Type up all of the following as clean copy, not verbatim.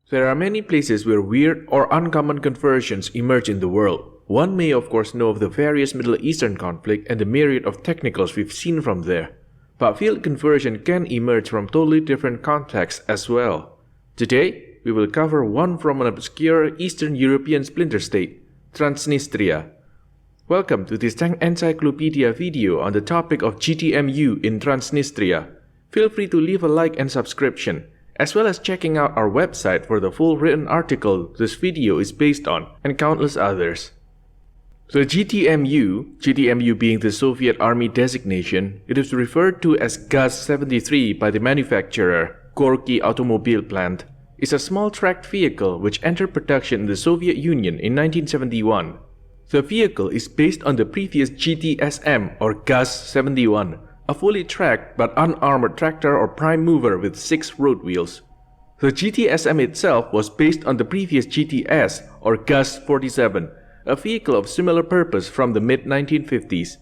There are many places where weird or uncommon conversions emerge in the world. One may of course know of the various Middle Eastern conflict and the myriad of technicals we've seen from there. But field conversion can emerge from totally different contexts as well. Today, we will cover one from an obscure Eastern European splinter state, Transnistria. Welcome to this Tank Encyclopedia video on the topic of GTMU in Transnistria. Feel free to leave a like and subscription, as well as checking out our website for the full written article this video is based on, and countless others. The GTMU being the Soviet Army designation, it is referred to as GAZ-73 by the manufacturer, Gorky Automobile Plant, is a small tracked vehicle which entered production in the Soviet Union in 1971. The vehicle is based on the previous GTSM or GAZ-71, a fully tracked but unarmored tractor or prime mover with 6 road wheels. The GTSM itself was based on the previous GTS or GAZ-47, a vehicle of similar purpose from the mid-1950s.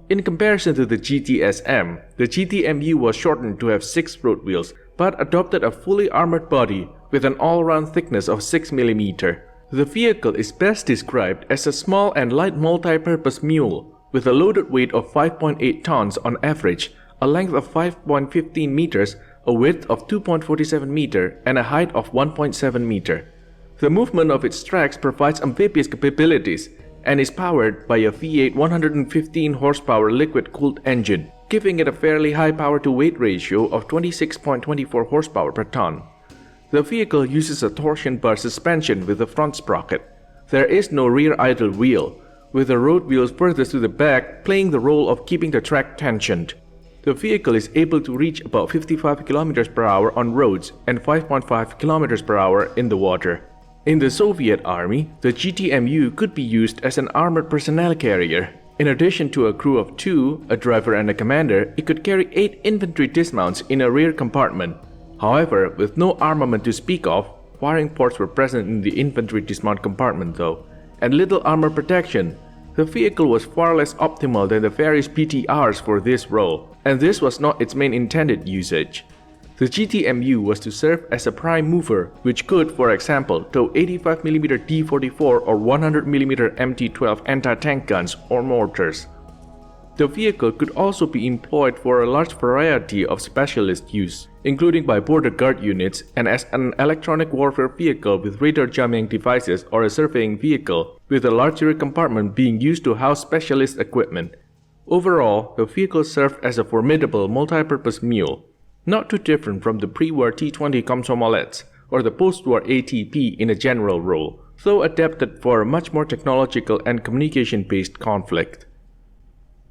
In comparison to the GTSM, the GTMU was shortened to have 6 road wheels but adopted a fully armored body with an all-round thickness of 6 mm. The vehicle is best described as a small and light multi-purpose mule with a loaded weight of 5.8 tons on average, a length of 5.15 meters, a width of 2.47 meter, and a height of 1.7 meter. The movement of its tracks provides amphibious capabilities and is powered by a V8 115 horsepower liquid-cooled engine, giving it a fairly high power-to-weight ratio of 26.24 horsepower per ton. The vehicle uses a torsion bar suspension with a front sprocket. There is no rear idle wheel, with the road wheels furthest to the back playing the role of keeping the track tensioned. The vehicle is able to reach about 55 km per hour on roads and 5.5 km per hour in the water. In the Soviet Army, the GTMU could be used as an armored personnel carrier. In addition to a crew of 2, a driver and a commander, it could carry 8 infantry dismounts in a rear compartment. However, with no armament to speak of, firing ports were present in the infantry dismount compartment though, and little armor protection, the vehicle was far less optimal than the various PTRs for this role, and this was not its main intended usage. The GTMU was to serve as a prime mover, which could, for example, tow 85mm D44 or 100mm MT12 anti-tank guns or mortars. The vehicle could also be employed for a large variety of specialist use, including by border guard units and as an electronic warfare vehicle with radar jamming devices or a surveying vehicle, with a larger compartment being used to house specialist equipment. Overall, the vehicle served as a formidable multi-purpose mule, not too different from the pre-war T-20 Komsomolets or the post-war ATP in a general role, though adapted for a much more technological and communication-based conflict.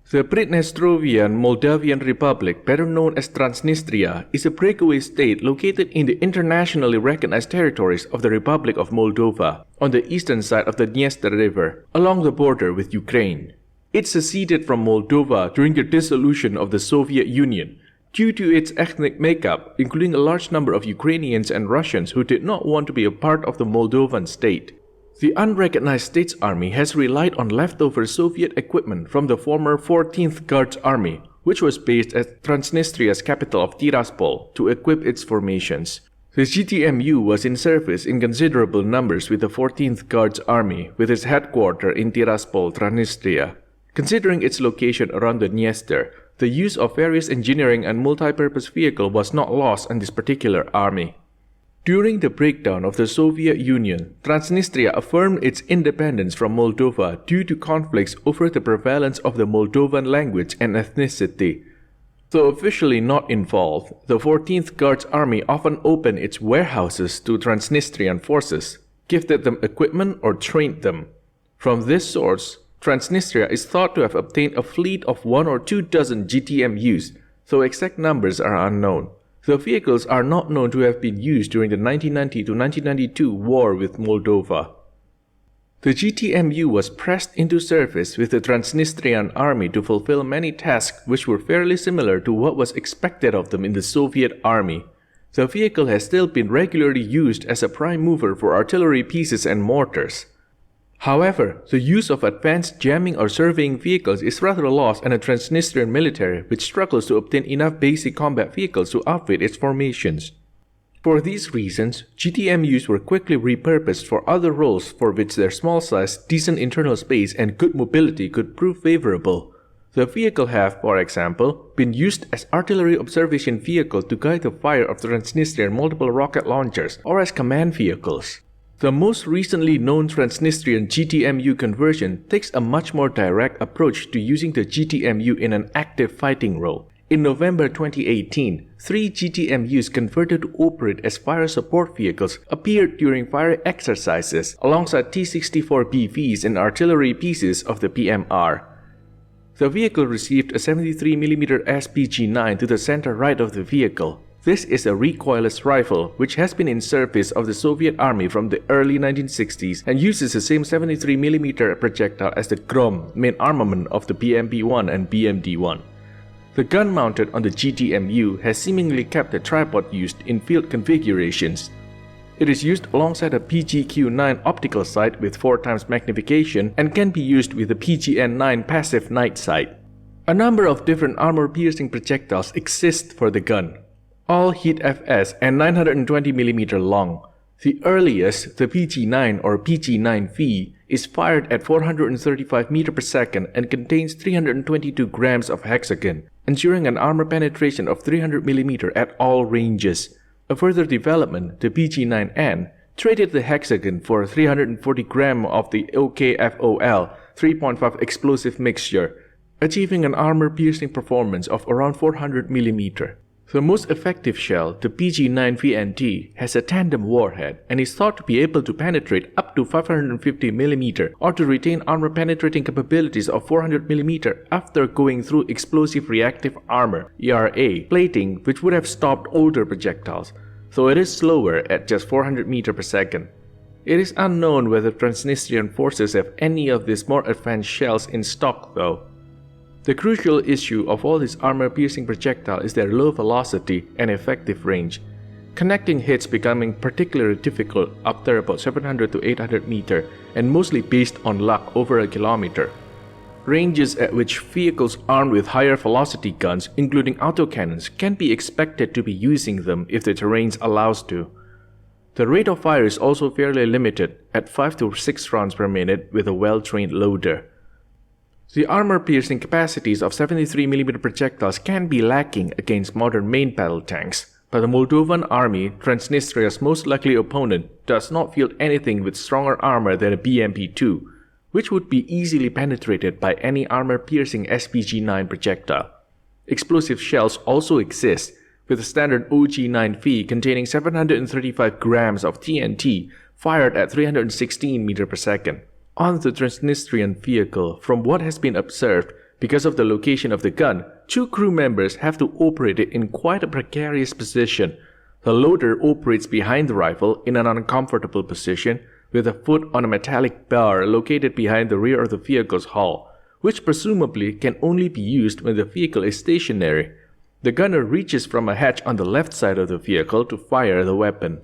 The Transnistrian Moldavian Republic, better known as Transnistria, is a breakaway state located in the internationally recognized territories of the Republic of Moldova, on the eastern side of the Dniester River, along the border with Ukraine. It seceded from Moldova during the dissolution of the Soviet Union, due to its ethnic makeup, including a large number of Ukrainians and Russians who did not want to be a part of the Moldovan state. The unrecognized States Army has relied on leftover Soviet equipment from the former 14th Guards Army, which was based at Transnistria's capital of Tiraspol, to equip its formations. The GTMU was in service in considerable numbers with the 14th Guards Army, with its headquarters in Tiraspol, Transnistria. Considering its location around the Dniester, the use of various engineering and multi-purpose vehicles was not lost on this particular army. During the breakdown of the Soviet Union, Transnistria affirmed its independence from Moldova due to conflicts over the prevalence of the Moldovan language and ethnicity. Though officially not involved, the 14th Guards Army often opened its warehouses to Transnistrian forces, gifted them equipment or trained them. From this source, Transnistria is thought to have obtained a fleet of 1 or 2 dozen GTMUs, though exact numbers are unknown. The vehicles are not known to have been used during the 1990 to 1992 war with Moldova. The GTMU was pressed into service with the Transnistrian army to fulfill many tasks which were fairly similar to what was expected of them in the Soviet army. The vehicle has still been regularly used as a prime mover for artillery pieces and mortars. However, the use of advanced jamming or surveying vehicles is rather lost in the Transnistrian military, which struggles to obtain enough basic combat vehicles to outfit its formations. For these reasons, GTMUs were quickly repurposed for other roles for which their small size, decent internal space, and good mobility could prove favorable. The vehicle have, for example, been used as artillery observation vehicle to guide the fire of Transnistrian multiple rocket launchers or as command vehicles. The most recently known Transnistrian GTMU conversion takes a much more direct approach to using the GTMU in an active fighting role. In November 2018, 3 GTMUs converted to operate as fire support vehicles appeared during fire exercises alongside T-64 BVs and artillery pieces of the PMR. The vehicle received a 73mm SPG-9 to the center right of the vehicle. This is a recoilless rifle which has been in service of the Soviet Army from the early 1960s and uses the same 73mm projectile as the Grom main armament of the BMP-1 and BMD-1. The gun mounted on the GTMU has seemingly kept the tripod used in field configurations. It is used alongside a PGQ-9 optical sight with 4x magnification and can be used with a PGN-9 passive night sight. A number of different armor-piercing projectiles exist for the gun, all hit FS and 920mm long. The earliest, the PG-9 or PG-9V, is fired at 435 meters per second and contains 322 grams of hexagon, ensuring an armor penetration of 300mm at all ranges. A further development, the PG-9N, traded the hexagon for 340 grams of the OKFOL 3.5 explosive mixture, achieving an armor-piercing performance of around 400mm. The most effective shell, the PG-9VNT, has a tandem warhead and is thought to be able to penetrate up to 550mm or to retain armor-penetrating capabilities of 400mm after going through explosive reactive armor (ERA) plating, which would have stopped older projectiles, though it is slower at just 400 meters per second. It is unknown whether Transnistrian forces have any of these more advanced shells in stock though. The crucial issue of all these armor-piercing projectiles is their low velocity and effective range, connecting hits becoming particularly difficult after about 700 to 800 meters and mostly based on luck over a kilometer. Ranges at which vehicles armed with higher velocity guns, including autocannons, can be expected to be using them if the terrain allows to. The rate of fire is also fairly limited at 5 to 6 rounds per minute with a well-trained loader. The armor-piercing capacities of 73mm projectiles can be lacking against modern main battle tanks, but the Moldovan army, Transnistria's most likely opponent, does not field anything with stronger armor than a BMP-2, which would be easily penetrated by any armor-piercing SPG-9 projectile. Explosive shells also exist, with a standard OG-9V containing 735 grams of TNT fired at 316 meters per second. On the Transnistrian vehicle, from what has been observed, because of the location of the gun, 2 crew members have to operate it in quite a precarious position. The loader operates behind the rifle in an uncomfortable position, with a foot on a metallic bar located behind the rear of the vehicle's hull, which presumably can only be used when the vehicle is stationary. The gunner reaches from a hatch on the left side of the vehicle to fire the weapon.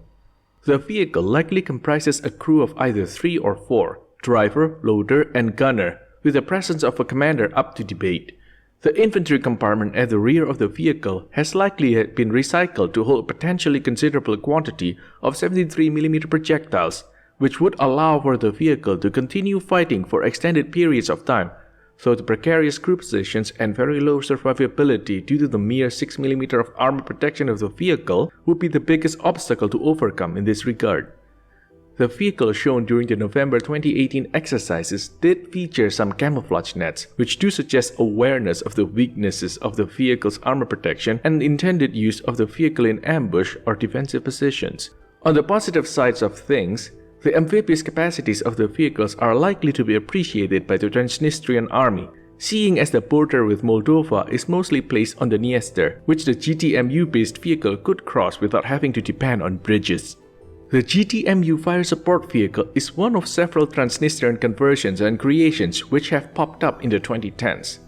The vehicle likely comprises a crew of either 3 or 4. Driver, loader, and gunner, with the presence of a commander up to debate. The infantry compartment at the rear of the vehicle has likely been recycled to hold a potentially considerable quantity of 73mm projectiles, which would allow for the vehicle to continue fighting for extended periods of time, though the precarious crew positions and very low survivability due to the mere 6mm of armor protection of the vehicle would be the biggest obstacle to overcome in this regard. The vehicle shown during the November 2018 exercises did feature some camouflage nets, which do suggest awareness of the weaknesses of the vehicle's armor protection and intended use of the vehicle in ambush or defensive positions. On the positive sides of things, the amphibious capacities of the vehicles are likely to be appreciated by the Transnistrian army, seeing as the border with Moldova is mostly placed on the Dniester, which the GTMU-based vehicle could cross without having to depend on bridges. The GTMU fire support vehicle is one of several Transnistrian conversions and creations which have popped up in the 2010s.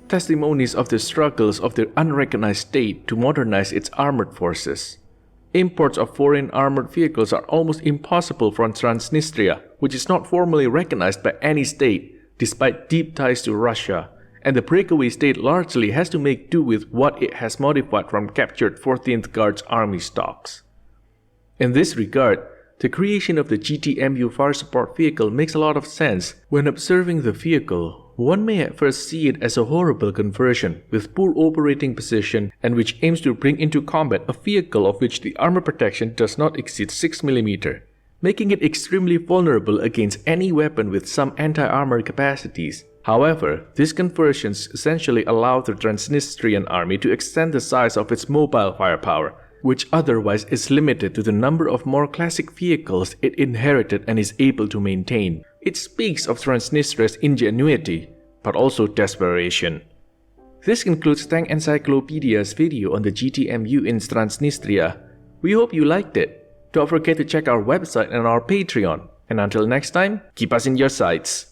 Testimonies of the struggles of the unrecognized state to modernize its armored forces. Imports of foreign armored vehicles are almost impossible from Transnistria, which is not formally recognized by any state, despite deep ties to Russia, and the breakaway state largely has to make do with what it has modified from captured 14th Guards army stocks. In this regard, the creation of the GTMU fire support vehicle makes a lot of sense. When observing the vehicle, one may at first see it as a horrible conversion with poor operating position and which aims to bring into combat a vehicle of which the armor protection does not exceed 6mm, making it extremely vulnerable against any weapon with some anti-armor capacities. However, these conversions essentially allow the Transnistrian army to extend the size of its mobile firepower, which otherwise is limited to the number of more classic vehicles it inherited and is able to maintain. It speaks of Transnistria's ingenuity, but also desperation. This concludes Tank Encyclopedia's video on the GTMU in Transnistria. We hope you liked it. Don't forget to check our website and our Patreon. And until next time, keep us in your sights.